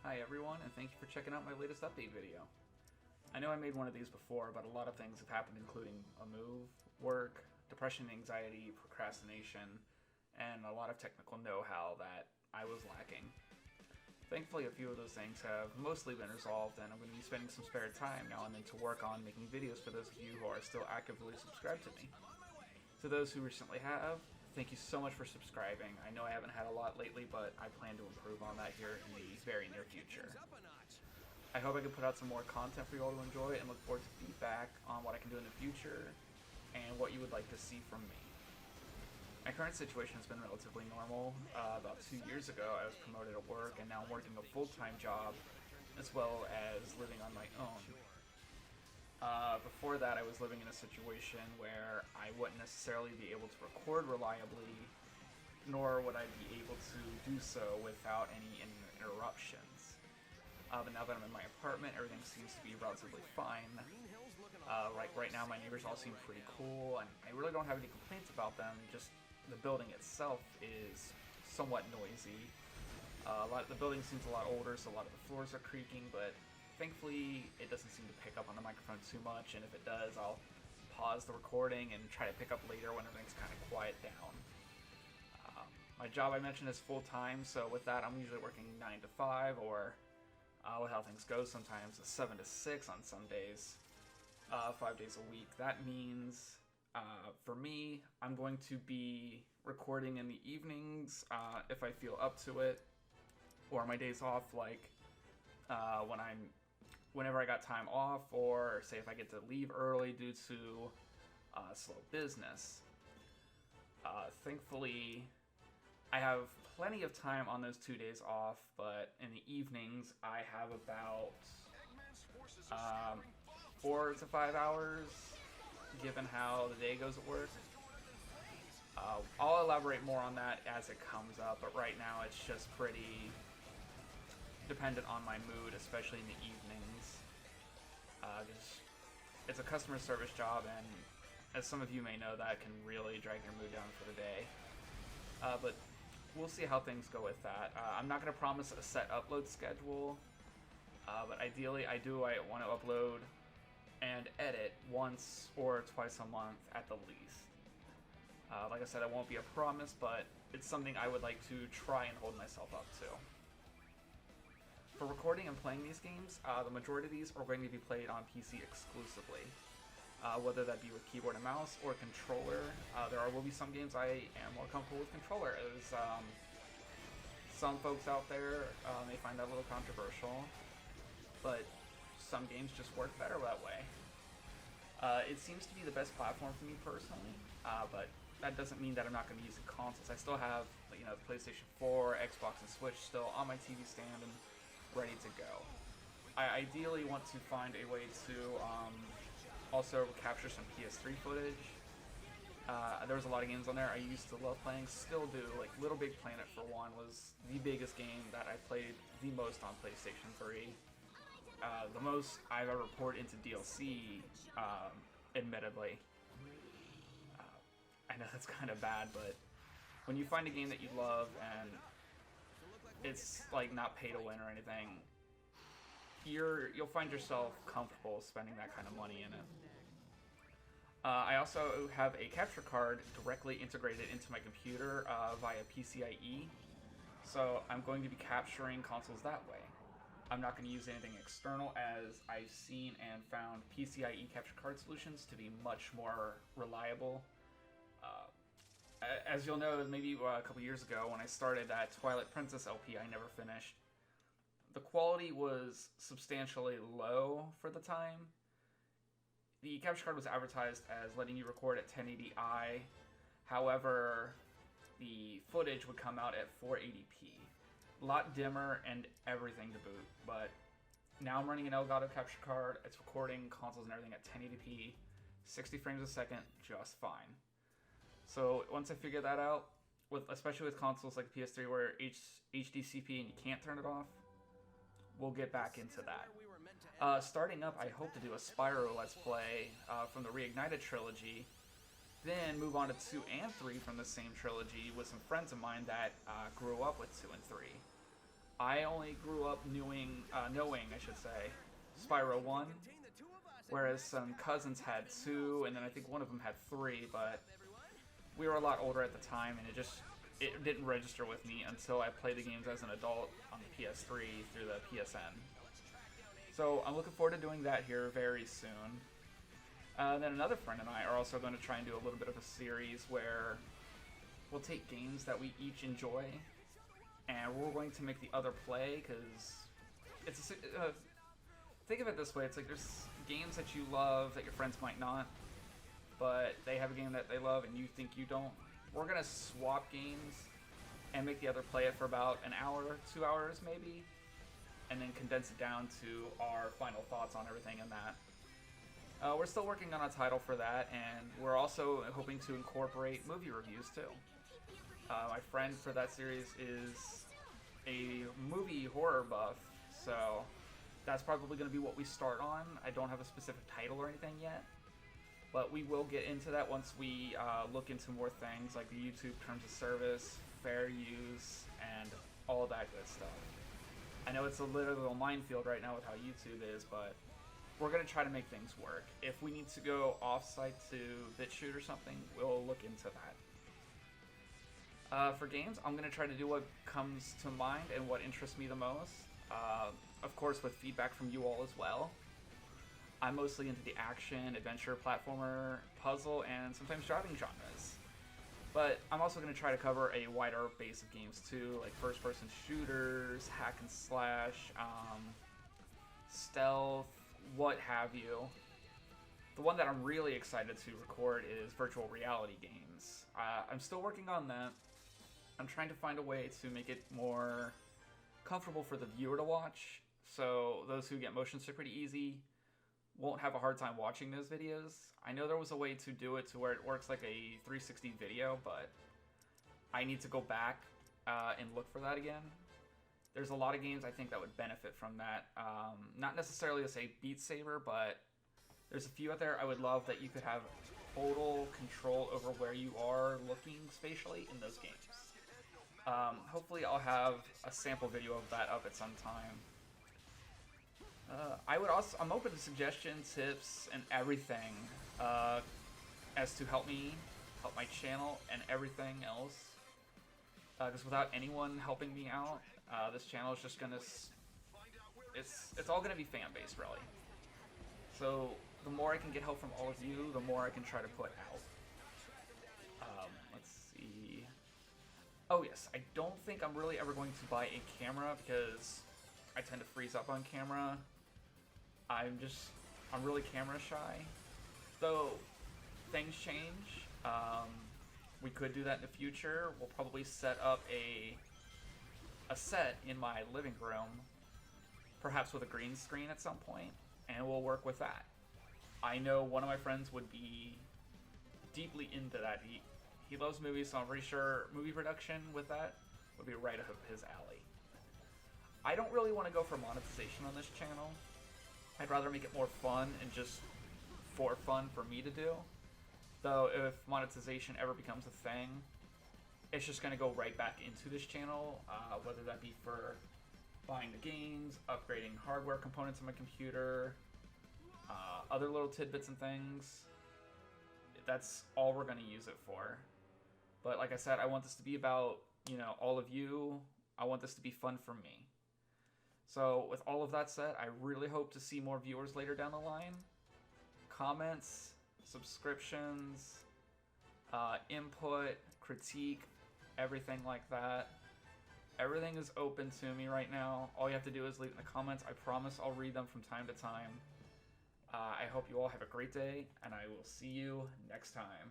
Hi everyone, and thank you for checking out my latest update video. I know I made one of these before, but a lot of things have happened, including a move, work, depression, anxiety, procrastination, and a lot of technical know-how that I was lacking. Thankfully, a few of those things have mostly been resolved, and I'm going to be spending some spare time now and then to work on making videos for those of you who are still actively subscribed to me. To those who recently have, thank you so much for subscribing. I know I haven't had a lot lately, but I plan to improve on that here in the very near future. I hope I can put out some more content for you all to enjoy, and look forward to feedback on what I can do in the future and what you would like to see from me. My current situation has been relatively normal. About 2 years ago, I was promoted at work, and now I'm working a full-time job as well as living on my own. Before that, I was living in a situation where I wouldn't necessarily be able to record reliably, nor would I be able to do so without any interruptions. But now that I'm in my apartment, everything seems to be relatively fine. Right now, my neighbors all seem pretty cool, and I really don't have any complaints about them. Just the building itself is somewhat noisy. The building seems a lot older, so a lot of the floors are creaking, but thankfully, it doesn't seem to pick up on the microphone too much, and if it does, I'll pause the recording and try to pick up later when everything's kind of quiet down. My job, I mentioned, is full-time, so with that, I'm usually working 9 to 5, or with how things go, sometimes 7 to 6 on some days, 5 days a week. That means, for me, I'm going to be recording in the evenings if I feel up to it, or my days off, like whenever I got time off, or say if I get to leave early due to slow business. Thankfully, I have plenty of time on those 2 days off, but in the evenings I have about 4 to 5 hours, given how the day goes at work. I'll elaborate more on that as it comes up, but right now it's just pretty dependent on my mood, especially in the evenings. It's a customer service job, and as some of you may know, that can really drag your mood down for the day. But we'll see how things go with that. I'm not going to promise a set upload schedule, but ideally I want to upload and edit once or twice a month at the least. Like I said, it won't be a promise, but it's something I would like to try and hold myself up to. For recording and playing these games, the majority of these are going to be played on PC exclusively, whether that be with keyboard and mouse or controller. There will be some games I am more comfortable with controller, as some folks out there may find that a little controversial, but some games just work better that way. It seems to be the best platform for me personally, but that doesn't mean that I'm not going to be using consoles. I still have, the PlayStation 4, Xbox, and Switch still on my TV stand and ready to go. I ideally want to find a way to also capture some PS3 footage. There was a lot of games on there I used to love playing, still do. Like Little Big Planet, for one, was the biggest game that I played the most on PlayStation 3. The most I've ever poured into DLC, admittedly. I know that's kind of bad, but when you find a game that you love and it's like not pay to win or anything, you'll find yourself comfortable spending that kind of money in it. I also have a capture card directly integrated into my computer via PCIe, so I'm going to be capturing consoles that way. I'm not going to use anything external, as I've seen and found PCIe capture card solutions to be much more reliable. As you'll know, maybe a couple years ago when I started that Twilight Princess LP I never finished, the quality was substantially low for the time. The capture card was advertised as letting you record at 1080i, however, the footage would come out at 480p. A lot dimmer and everything to boot, but now I'm running an Elgato capture card, it's recording consoles and everything at 1080p, 60 frames a second, just fine. So once I figure that out, especially with consoles like PS3 where HDCP and you can't turn it off, we'll get back into that. Starting up, I hope to do a Spyro Let's Play from the Reignited trilogy, then move on to 2 and 3 from the same trilogy with some friends of mine that grew up with 2 and 3. I only grew up knowing, I should say, Spyro 1, whereas some cousins had 2, and then I think one of them had 3, but we were a lot older at the time, and it didn't register with me until I played the games as an adult on the PS3 through the PSN. So I'm looking forward to doing that here very soon. Then another friend and I are also going to try and do a little bit of a series where we'll take games that we each enjoy, and we're going to make the other play, because it's think of it this way, it's like there's games that you love that your friends might not, but they have a game that they love and you think you don't. We're going to swap games and make the other play it for about an hour, 2 hours maybe, and then condense it down to our final thoughts on everything in that. We're still working on a title for that, and we're also hoping to incorporate movie reviews too. My friend for that series is a movie horror buff, so that's probably going to be what we start on. I don't have a specific title or anything yet, but we will get into that once we look into more things like the YouTube terms of service, fair use, and all that good stuff. I know it's a little minefield right now with how YouTube is, but we're going to try to make things work. If we need to go off-site to BitChute or something, we'll look into that. For games, I'm going to try to do what comes to mind and what interests me the most. Of course, with feedback from you all as well. I'm mostly into the action, adventure, platformer, puzzle, and sometimes driving genres. But I'm also going to try to cover a wider base of games too, like first-person shooters, hack and slash, stealth, what have you. The one that I'm really excited to record is virtual reality games. I'm still working on that. I'm trying to find a way to make it more comfortable for the viewer to watch, so those who get motion sick pretty easy won't have a hard time watching those videos. I know there was a way to do it to where it works like a 360 video, but I need to go back and look for that again. There's a lot of games I think that would benefit from that. Not necessarily to say Beat Saber, but there's a few out there I would love that you could have total control over where you are looking spatially in those games. Hopefully I'll have a sample video of that up at some time. I'm open to suggestions, tips, and everything as to help my channel, and everything else. Because without anyone helping me out, this channel is just gonna, it's all gonna be fan based really. So the more I can get help from all of you, the more I can try to put out. Let's see. Oh yes, I don't think I'm really ever going to buy a camera because I tend to freeze up on camera. I'm really camera shy. Though things change. We could do that in the future. We'll probably set up a set in my living room, perhaps with a green screen at some point, and we'll work with that. I know one of my friends would be deeply into that. He loves movies, so I'm pretty sure movie production with that would be right up his alley. I don't really want to go for monetization on this channel. I'd rather make it more fun and just for fun for me to do. Though if monetization ever becomes a thing, it's just going to go right back into this channel, whether that be for buying the games, upgrading hardware components on my computer, other little tidbits and things. That's all we're going to use it for. But like I said, I want this to be about, all of you. I want this to be fun for me. So with all of that said, I really hope to see more viewers later down the line. Comments, subscriptions, input, critique, everything like that. Everything is open to me right now. All you have to do is leave in the comments. I promise I'll read them from time to time. I hope you all have a great day, and I will see you next time.